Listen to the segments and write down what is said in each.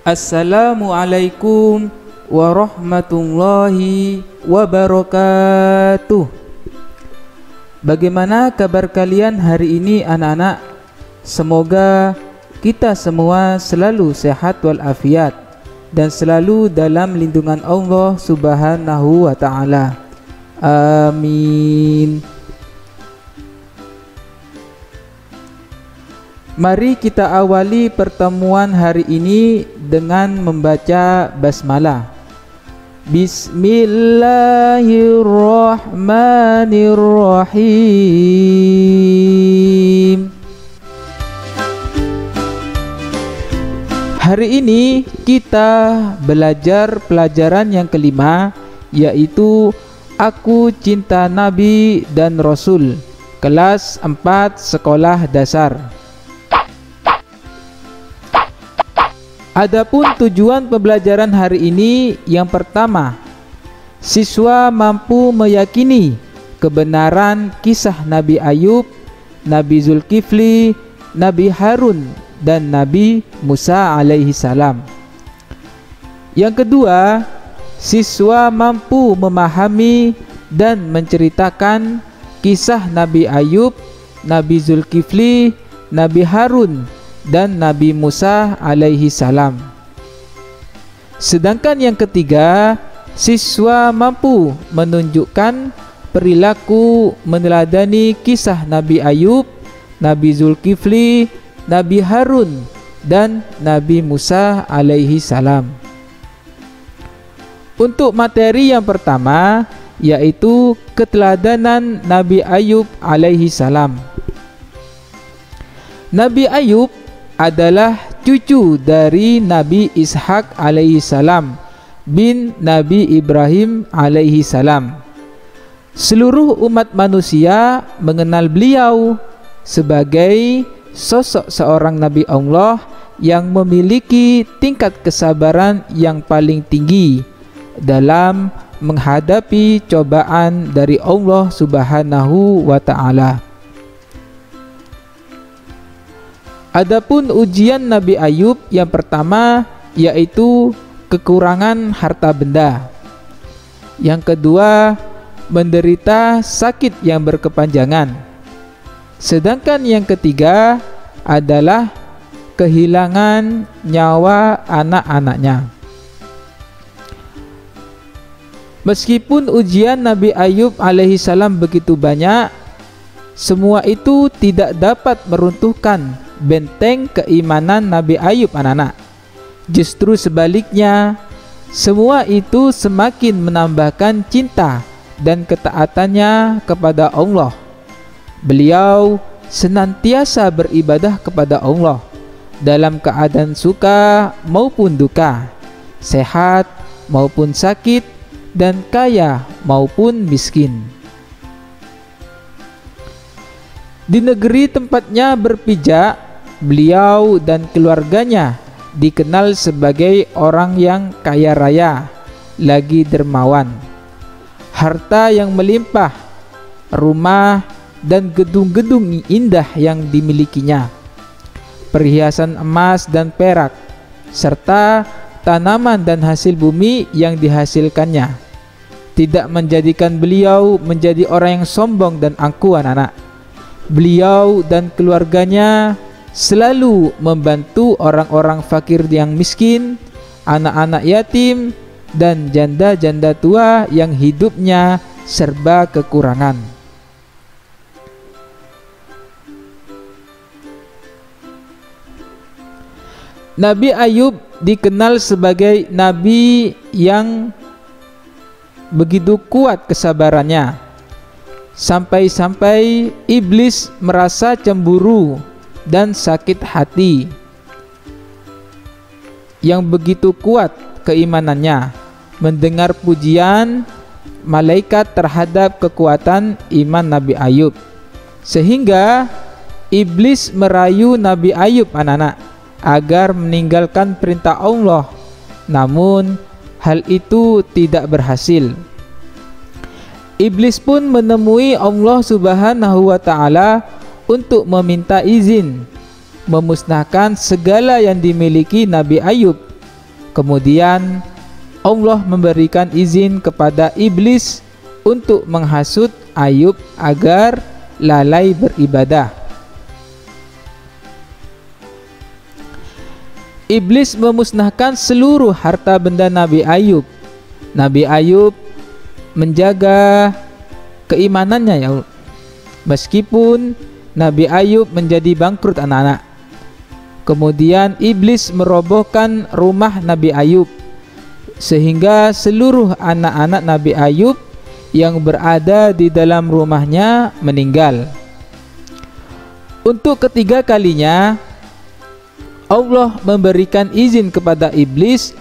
Assalamualaikum warahmatullahi wabarakatuh. Bagaimana kabar kalian hari ini anak-anak? Semoga kita semua selalu sehat walafiat dan selalu dalam lindungan Allah Subhanahu wa ta'ala. Amin. Mari kita awali pertemuan hari ini dengan membaca basmalah. Bismillahirrahmanirrahim. Hari ini kita belajar pelajaran yang kelima, yaitu Aku Cinta Nabi dan Rasul, kelas 4 sekolah dasar. Adapun tujuan pembelajaran hari ini, yang pertama, siswa mampu meyakini kebenaran kisah Nabi Ayub, Nabi Zulkifli, Nabi Harun, dan Nabi Musa alaihi salam. Yang kedua, siswa mampu memahami dan menceritakan kisah Nabi Ayub, Nabi Zulkifli, Nabi Harun, dan Nabi Musa alaihi salam. Sedangkan yang ketiga, siswa mampu menunjukkan perilaku meneladani kisah Nabi Ayub, Nabi Zulkifli, Nabi Harun, dan Nabi Musa alaihi salam. Untuk materi yang pertama, yaitu keteladanan Nabi Ayub alaihi salam. Nabi Ayub adalah cucu dari Nabi Ishak alaihi salam bin Nabi Ibrahim alaihi salam. Seluruh umat manusia mengenal beliau sebagai sosok seorang Nabi Allah yang memiliki tingkat kesabaran yang paling tinggi dalam menghadapi cobaan dari Allah Subhanahu wa ta'ala. Adapun ujian Nabi Ayub yang pertama, yaitu kekurangan harta benda. Yang kedua, menderita sakit yang berkepanjangan. Sedangkan yang ketiga adalah kehilangan nyawa anak-anaknya. Meskipun ujian Nabi Ayub alaihi salam begitu banyak, semua itu tidak dapat meruntuhkan benteng keimanan Nabi Ayub anak-anak. Justru sebaliknya, semua itu semakin menambahkan cinta dan ketaatannya kepada Allah. Beliau senantiasa beribadah kepada Allah dalam keadaan suka maupun duka, sehat maupun sakit, dan kaya maupun miskin. Di negeri tempatnya berpijak, beliau dan keluarganya dikenal sebagai orang yang kaya raya, lagi dermawan. Harta yang melimpah, rumah dan gedung-gedung indah yang dimilikinya, perhiasan emas dan perak, serta tanaman dan hasil bumi yang dihasilkannya, tidak menjadikan beliau menjadi orang yang sombong dan angkuh anak-anak. Beliau dan keluarganya selalu membantu orang-orang fakir yang miskin, anak-anak yatim, dan janda-janda tua yang hidupnya serba kekurangan. Nabi Ayub dikenal sebagai nabi yang begitu kuat kesabarannya, sampai-sampai iblis merasa cemburu dan sakit hati. Yang begitu kuat keimanannya mendengar pujian malaikat terhadap kekuatan iman Nabi Ayub, sehingga iblis merayu Nabi Ayub anak-anak agar meninggalkan perintah Allah. Namun hal itu tidak berhasil. Iblis pun menemui Allah Subhanahu wa ta'ala untuk meminta izin memusnahkan segala yang dimiliki Nabi Ayub Kemudian Allah memberikan izin kepada iblis untuk menghasut Ayub agar lalai beribadah. Iblis memusnahkan seluruh harta benda Nabi Ayub. Nabi Ayub menjaga keimanannya ya. Meskipun Nabi Ayub menjadi bangkrut anak-anak. Kemudian iblis merobohkan rumah Nabi Ayub sehingga seluruh anak-anak Nabi Ayub yang berada di dalam rumahnya meninggal. Untuk ketiga kalinya Allah memberikan izin kepada iblis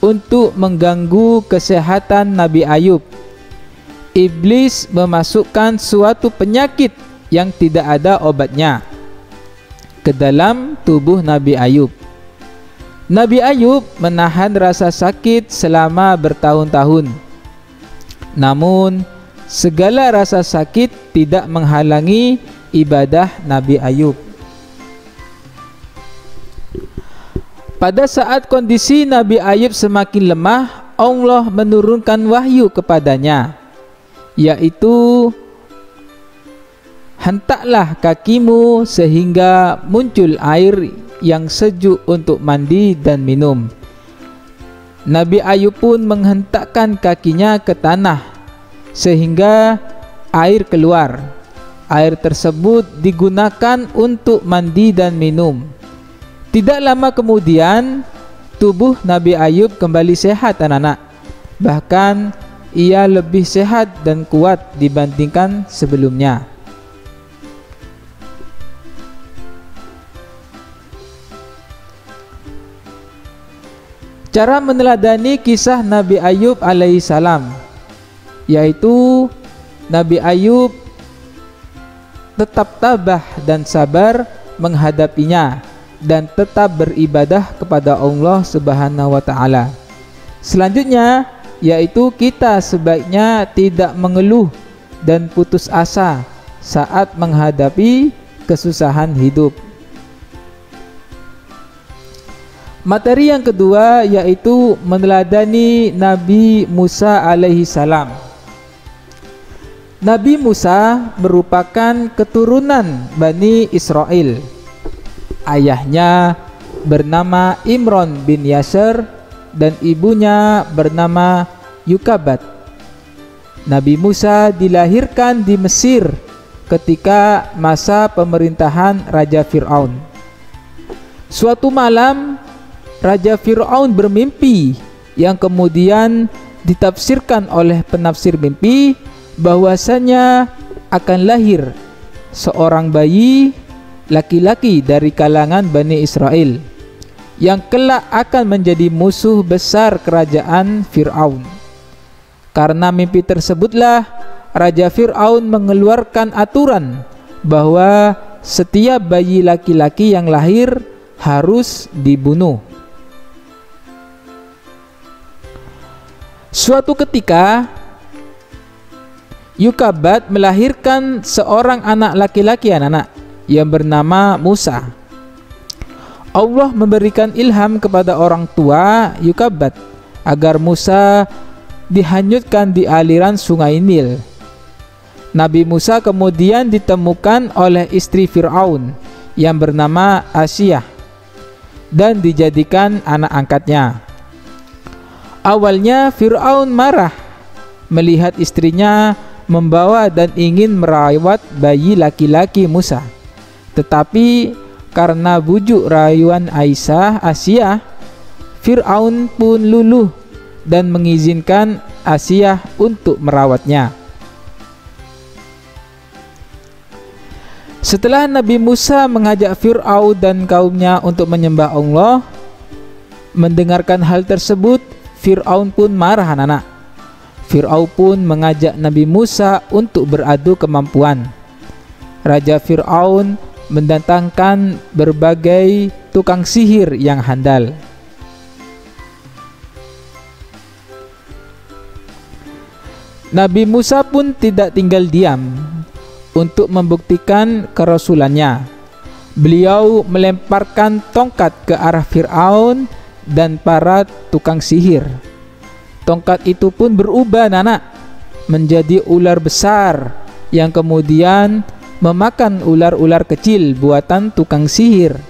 untuk mengganggu kesehatan Nabi Ayub. Iblis memasukkan suatu penyakit yang tidak ada obatnya ke dalam tubuh Nabi Ayub. Nabi Ayub menahan rasa sakit selama bertahun-tahun. Namun segala rasa sakit tidak menghalangi ibadah Nabi Ayub. Pada saat kondisi Nabi Ayub semakin lemah, Allah menurunkan wahyu kepadanya, yaitu hentaklah kakimu sehingga muncul air yang sejuk untuk mandi dan minum. Nabi Ayub pun menghentakkan kakinya ke tanah sehingga air keluar. Air tersebut digunakan untuk mandi dan minum. Tidak lama kemudian tubuh Nabi Ayub kembali sehat anak-anak. Bahkan ia lebih sehat dan kuat dibandingkan sebelumnya. Cara meneladani kisah Nabi Ayub alaihissalam, yaitu Nabi Ayub tetap tabah dan sabar menghadapinya dan tetap beribadah kepada Allah Subhanahu wa taala. Selanjutnya yaitu kita sebaiknya tidak mengeluh dan putus asa saat menghadapi kesusahan hidup. Materi yang kedua yaitu meneladani Nabi Musa alaihi salam. Nabi Musa merupakan keturunan Bani Israel. Ayahnya bernama Imron bin Yasser dan ibunya bernama Yukabat. Nabi Musa dilahirkan di Mesir ketika masa pemerintahan Raja Fir'aun. Suatu malam Raja Fir'aun bermimpi yang kemudian ditafsirkan oleh penafsir mimpi bahwasanya akan lahir seorang bayi laki-laki dari kalangan Bani Israel yang kelak akan menjadi musuh besar kerajaan Fir'aun. Karena mimpi tersebutlah Raja Fir'aun mengeluarkan aturan bahwa setiap bayi laki-laki yang lahir harus dibunuh. Suatu ketika Yukabat melahirkan seorang anak laki-laki anak-anak yang bernama Musa. Allah memberikan ilham kepada orang tua Yukabat agar Musa dihanyutkan di aliran sungai Nil. Nabi Musa kemudian ditemukan oleh istri Fir'aun yang bernama Asiyah dan dijadikan anak angkatnya. Awalnya Fir'aun marah melihat istrinya membawa dan ingin merawat bayi laki-laki Musa. Tetapi karena bujuk rayuan Asiyah, Fir'aun pun luluh dan mengizinkan Asiyah untuk merawatnya. Setelah Nabi Musa mengajak Fir'aun dan kaumnya untuk menyembah Allah, mendengarkan hal tersebut, Fir'aun pun marah anak-anak. Fir'aun pun mengajak Nabi Musa untuk beradu kemampuan. Raja Fir'aun mendatangkan berbagai tukang sihir yang handal. Nabi Musa pun tidak tinggal diam untuk membuktikan kerasulannya. Beliau melemparkan tongkat ke arah Fir'aun dan para tukang sihir. Tongkat itu pun berubah anak menjadi ular besar yang kemudian memakan ular-ular kecil buatan tukang sihir.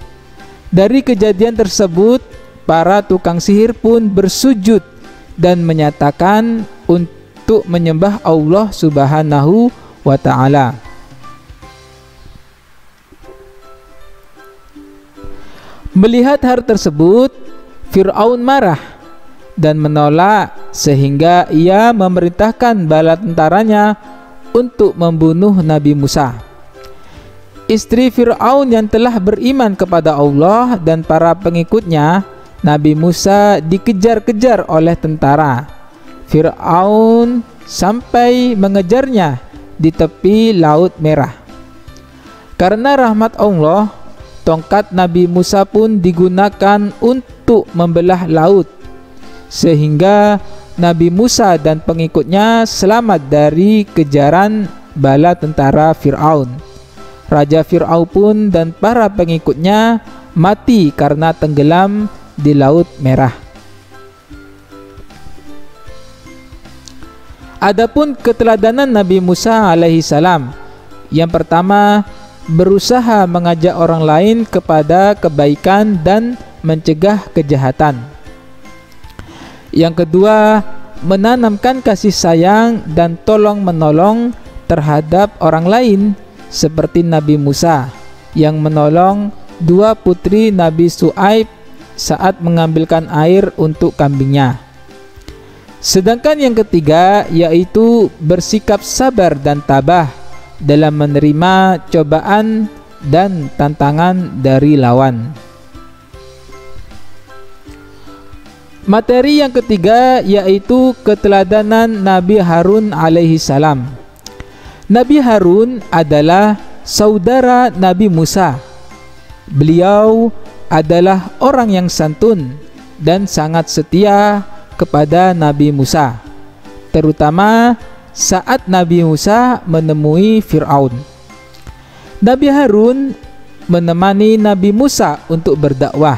Dari kejadian tersebut, para tukang sihir pun bersujud dan menyatakan untuk menyembah Allah Subhanahu wa ta'ala. Melihat hal tersebut, Fir'aun marah dan menolak sehingga ia memerintahkan bala tentaranya untuk membunuh Nabi Musa. Istri Fir'aun yang telah beriman kepada Allah dan para pengikutnya, Nabi Musa dikejar-kejar oleh tentara. Fir'aun sampai mengejarnya di tepi Laut Merah. Karena rahmat Allah, tongkat Nabi Musa pun digunakan untuk membelah laut, sehingga Nabi Musa dan pengikutnya selamat dari kejaran bala tentara Fir'aun. Raja Fir'aun pun dan para pengikutnya mati karena tenggelam di Laut Merah. Adapun keteladanan Nabi Musa alaihi salam, yang pertama, berusaha mengajak orang lain kepada kebaikan dan mencegah kejahatan. Yang kedua, menanamkan kasih sayang dan tolong menolong terhadap orang lain, seperti Nabi Musa yang menolong dua putri Nabi Syuaib saat mengambilkan air untuk kambingnya. Sedangkan yang ketiga yaitu bersikap sabar dan tabah dalam menerima cobaan dan tantangan dari lawan. Materi yang ketiga yaitu keteladanan Nabi Harun alaihi salam. Nabi Harun adalah saudara Nabi Musa. Beliau adalah orang yang santun dan sangat setia kepada Nabi Musa, terutama saat Nabi Musa menemui Fir'aun. Nabi Harun menemani Nabi Musa untuk berdakwah.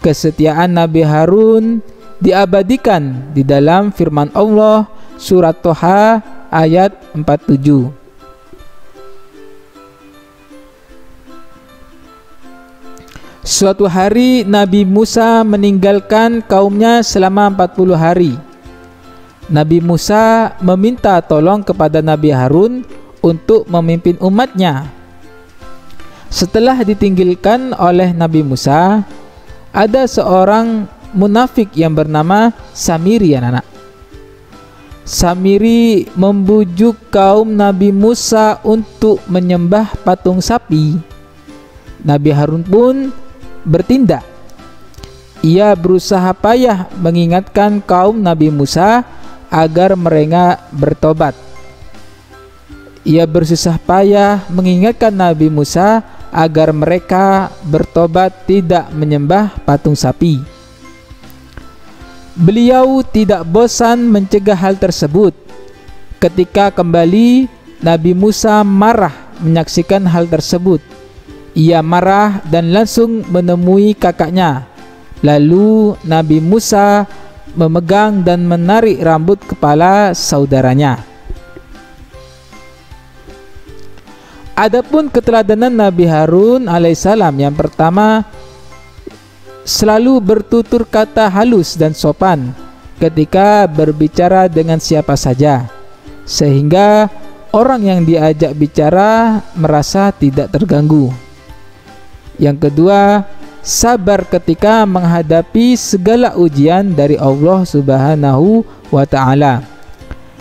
Kesetiaan Nabi Harun diabadikan di dalam firman Allah surat Toha ayat 47. Suatu hari Nabi Musa meninggalkan kaumnya selama 40 hari. Nabi Musa meminta tolong kepada Nabi Harun untuk memimpin umatnya. Setelah ditinggalkan oleh Nabi Musa, ada seorang munafik yang bernama Samiri, anak-anak. Samiri membujuk kaum Nabi Musa untuk menyembah patung sapi. Nabi Harun pun bertindak. Ia berusaha payah mengingatkan kaum Nabi Musa agar mereka bertobat. Ia bersusah payah mengingatkan Nabi Musa agar mereka bertobat tidak menyembah patung sapi. Beliau tidak bosan mencegah hal tersebut. Ketika kembali, Nabi Musa marah menyaksikan hal tersebut. Ia marah dan langsung menemui kakaknya. Lalu Nabi Musa memegang dan menarik rambut kepala saudaranya. Adapun keteladanan Nabi Harun alaihissalam, yang pertama, selalu bertutur kata halus dan sopan ketika berbicara dengan siapa saja, sehingga orang yang diajak bicara merasa tidak terganggu. Yang kedua, sabar ketika menghadapi segala ujian dari Allah Subhanahu wa ta'ala.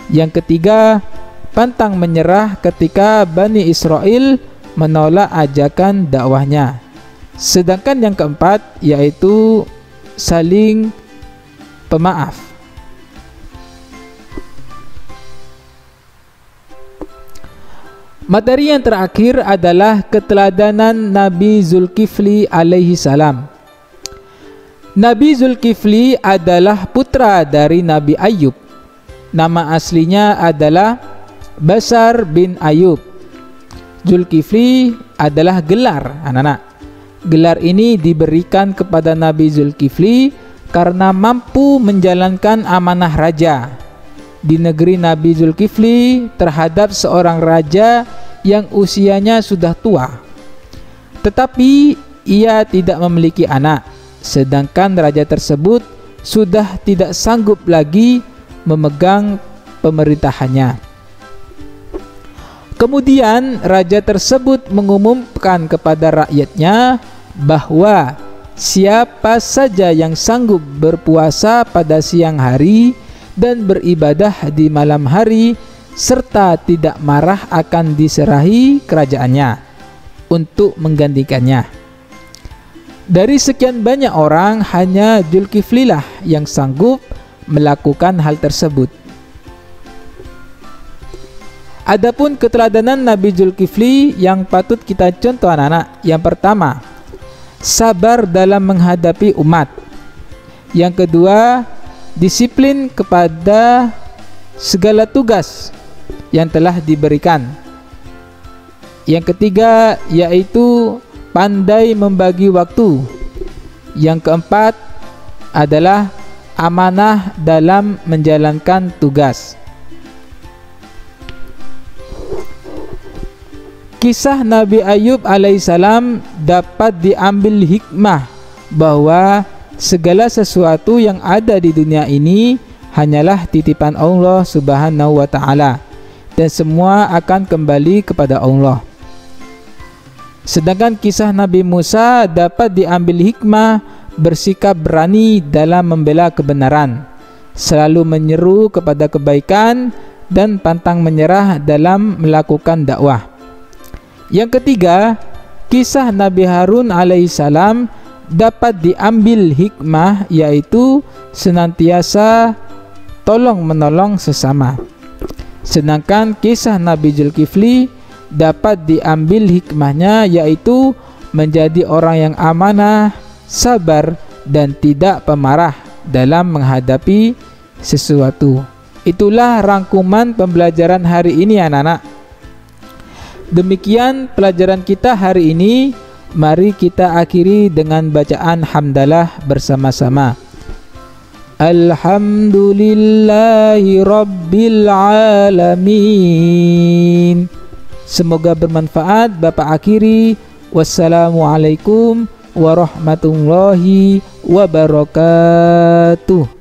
Yang ketiga, pantang menyerah ketika Bani Israel menolak ajakan dakwahnya. Sedangkan yang keempat yaitu saling pemaaf. Materi yang terakhir adalah keteladanan Nabi Zulkifli alaihi salam. Nabi Zulkifli adalah putra dari Nabi Ayub. Nama aslinya adalah Basar bin Ayub. Zulkifli adalah gelar, anak-anak. Gelar ini diberikan kepada Nabi Zulkifli karena mampu menjalankan amanah raja di negeri Nabi Zulkifli terhadap seorang raja yang usianya sudah tua. Tetapi ia tidak memiliki anak, sedangkan raja tersebut sudah tidak sanggup lagi memegang pemerintahannya. Kemudian raja tersebut mengumumkan kepada rakyatnya bahwa siapa saja yang sanggup berpuasa pada siang hari dan beribadah di malam hari serta tidak marah akan diserahi kerajaannya untuk menggantikannya. Dari sekian banyak orang, hanya Zulkifli lah yang sanggup melakukan hal tersebut. Adapun keteladanan Nabi Zulkifli yang patut kita contoh anak-anak. Yang pertama, sabar dalam menghadapi umat. Yang kedua, disiplin kepada segala tugas yang telah diberikan. Yang ketiga, yaitu pandai membagi waktu. Yang keempat adalah amanah dalam menjalankan tugas. Kisah Nabi Ayub alaihissalam dapat diambil hikmah bahwa segala sesuatu yang ada di dunia ini hanyalah titipan Allah Subhanahu wa ta'ala, dan semua akan kembali kepada Allah. Sedangkan kisah Nabi Musa dapat diambil hikmah bersikap berani dalam membela kebenaran, selalu menyeru kepada kebaikan dan pantang menyerah dalam melakukan dakwah. Yang ketiga, kisah Nabi Harun alaihissalam dapat diambil hikmah, yaitu senantiasa tolong menolong sesama. Sedangkan kisah Nabi Zulkifli dapat diambil hikmahnya, yaitu menjadi orang yang amanah, sabar, dan tidak pemarah dalam menghadapi sesuatu. Itulah rangkuman pembelajaran hari ini anak-anak. Demikian pelajaran kita hari ini. Mari kita akhiri dengan bacaan hamdalah bersama-sama. Alhamdulillahi Rabbil Alamin. Semoga bermanfaat. Bapak akhiri. Wassalamualaikum warahmatullahi wabarakatuh.